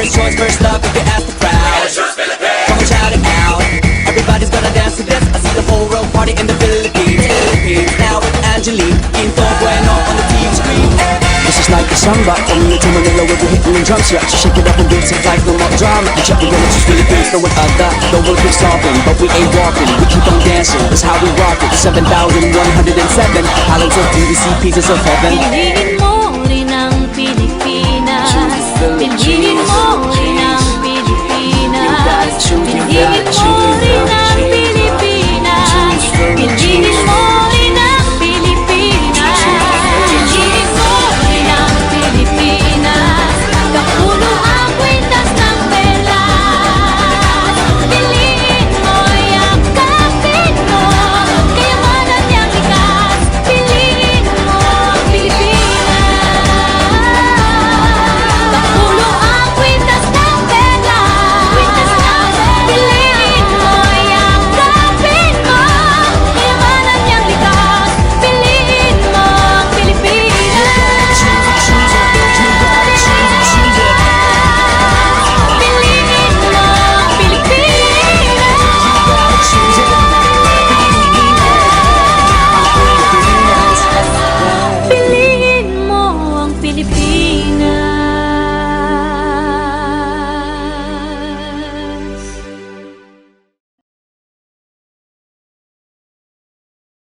first choice, first love if you ask the crowd. Come on, shout it out. Everybody's gonna dance to this. I see the whole world party in the Philippines. Now with Angelique, Quinto Bueno on the TV screen. This is like a samba, from me to Manila with the hitting and drum set. Shake it up and dance it like no more drama. And check the village is Philippines, no one other. The world keeps solving, but we ain't walking. We keep on dancing, that's how we rock it. 7,107 islands of beauty, see pieces of heaven. Piliin mo rin ang Pilipinas. Choose the village.